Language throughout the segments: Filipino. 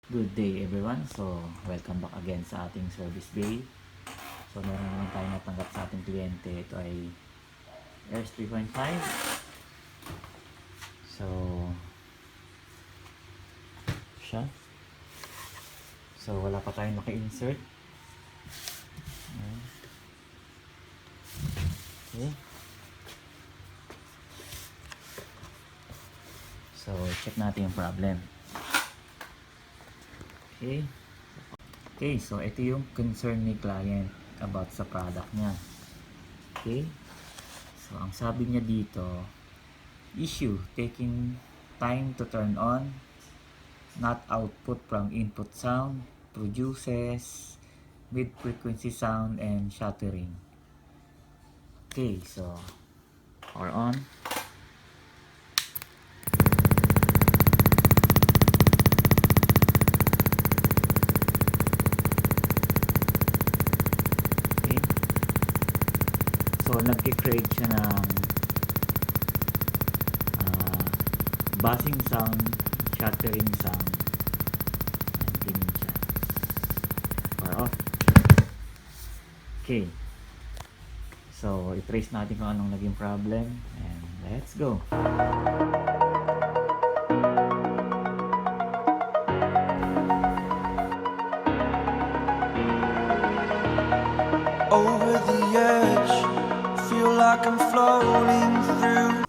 Good day everyone. So, welcome back again sa ating service bay. So, meron naman tayo natanggap sa ating kliyente. Ito ay Airs 3.5. So, siya. So, wala pa tayong maki-insert. Okay. So, check natin yung problem. Okay, so ito yung concern ni client about sa product niya. Okay. So, ang sabi niya dito, issue taking time to turn on, not output from input sound, produces mid frequency sound and shattering. Okay, so power on. Okay, so nagki-create siya ng buzzing sound, shattering sound, and ganyan siya. Power off. Okay, so i-trace natin kung anong naging problem and let's go. Over the edge, feel like I'm floating through.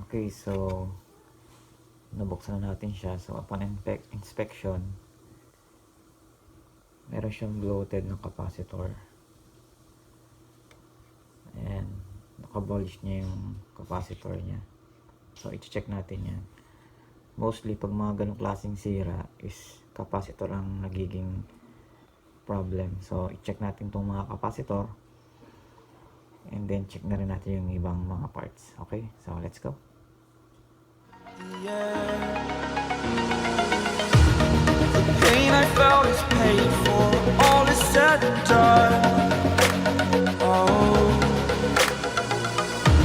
Okay, so nabuksan na natin siya. So upon inspection, meron siyang bloated na capacitor and naka-bulge niya yung capacitor niya. So i-check natin yan. Mostly pag mga ganong klaseng sira is capacitor ang nagiging problem. So i-check natin tong mga capacitor and then check na rin natin yung ibang mga parts. Okay, so let's go. The pain I felt is paid for, all is said and done. Oh,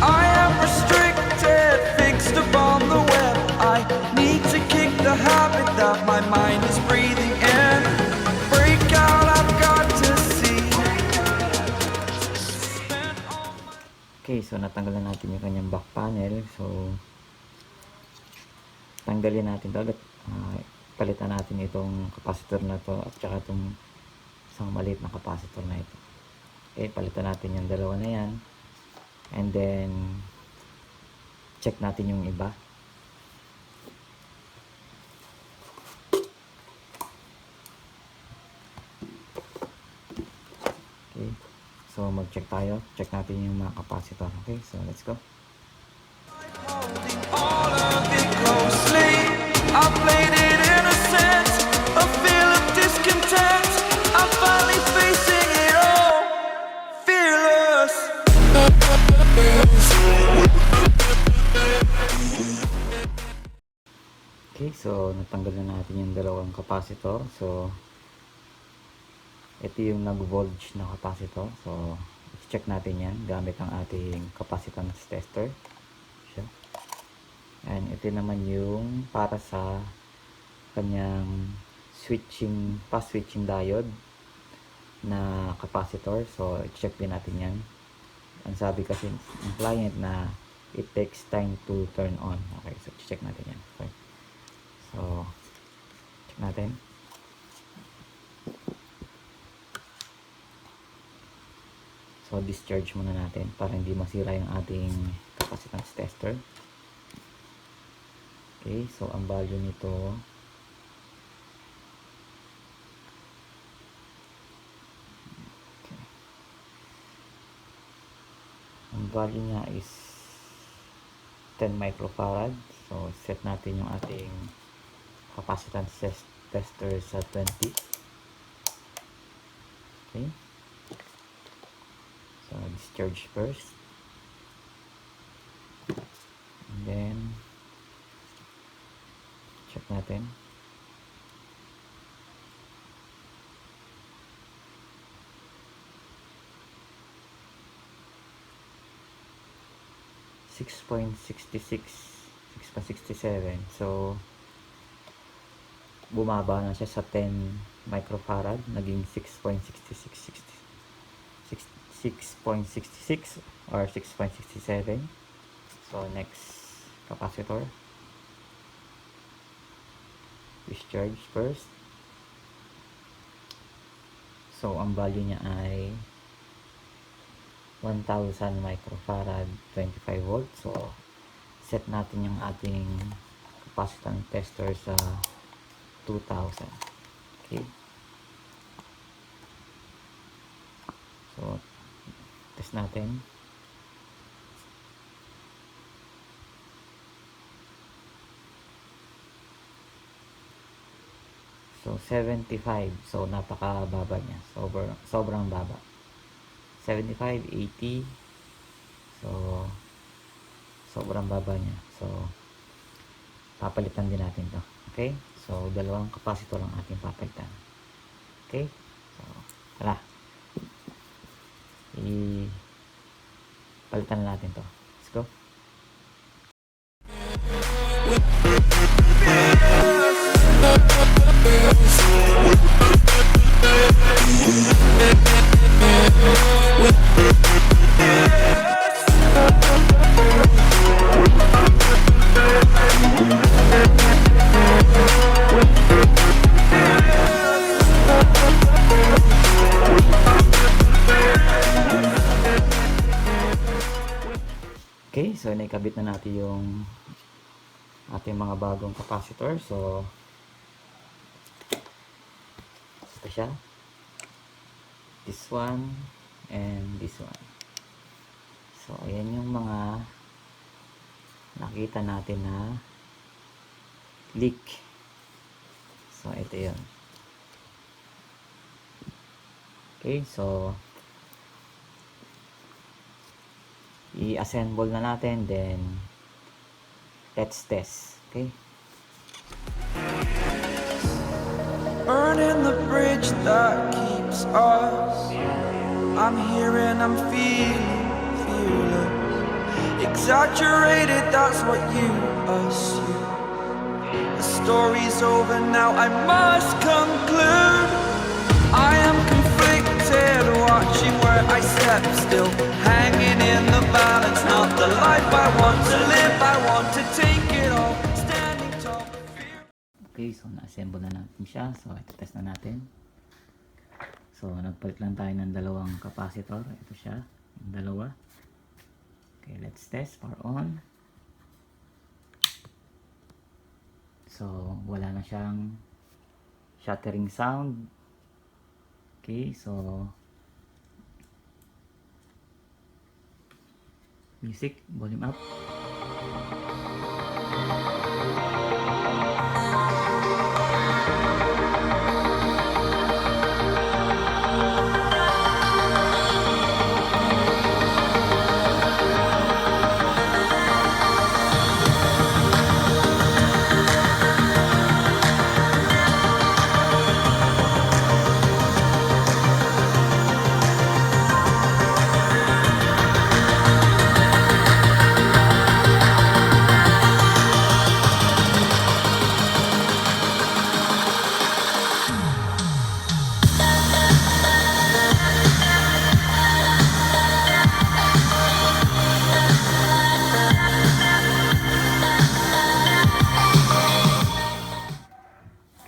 I am restricted, fixed upon the web. I need to kick the habit that my mind is breathing in. Break out, I've got to see. Okay, so natanggalan natin yung kanyang back panel. So tanggalin natin to agad. Palitan natin itong capacitor na to at saka itong isang maliit na capacitor na ito. Okay, palitan natin yung dalawa na yan and then check natin yung iba. Okay, so mag check tayo, check natin yung mga capacitor. Okay, so let's go. Holding all of it closely, I played it innocent, a feel of discontent. I'm finally facing it all, fearless. Okay, so natanggal na natin yung dalawang capacitor. So ito yung nag-voltage na capacitor. So check natin yan gamit ang ating capacitance tester. And ito naman yung para sa kanyang switching, fast switching diode na capacitor. So i-check din natin yan. Ang sabi kasi ng client na it takes time to turn on. Okay, so check natin yan. Okay. So check natin. So discharge muna natin para hindi masira yung ating capacitance tester. Okay, so ang value nito ang value niya is 10 microfarad. So set natin yung ating capacitance tester sa 20. Okay, so discharge first and then check natin. .66, 6.67. So bumaba na siya sa 10 microfarad, naging 6.66 or 6.67. So next capacitor, discharge first. So ang value niya ay 1000 microfarad, 25 volts. So set natin yung ating capacitance tester sa 2000. Okay, so test natin. So 75, so napakababa niya, sobrang baba. 75, 80, so sobrang baba niya. So papalitan din natin to. Okay, so dalawang capacitor ang ating papalitan. Okay, so tara, palitan na natin to. Let's go. Okay, so naikabit na natin yung ating mga bagong capacitor. So ito siya, this one and this one. So ayan yung mga nakita natin na leak. So ito yun. Okay, so i-assemble na natin, then let's test. Okay, Burning the bridge that keeps us. I'm here and I'm feeling fearless. Exaggerated, that's what you assume. The story's over now, I must conclude. I am conflicted, watching where I step still, hanging in the balance. Not the life I want to live, I want to take it all, standing tall. okay, so na-assemble na natin siya. So ito test na natin. So nagpalit lang tayo ng dalawang capacitor. Ito siya, yung dalawa. Okay, let's test. Power on. So wala na siyang shattering sound. Okay, so music, volume up.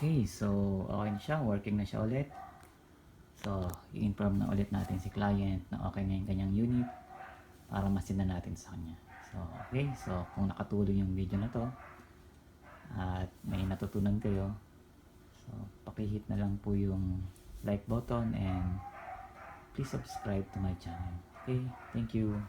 Okay, so okay na siya, working na siya ulit. So, i-inform na ulit natin si client na okay na yung kanyang unit para masinda natin sa kanya. So, okay, so kung nakatulong yung video na to at may natutunan kayo, so paki-hit na lang po yung like button and please subscribe to my channel. Okay, thank you.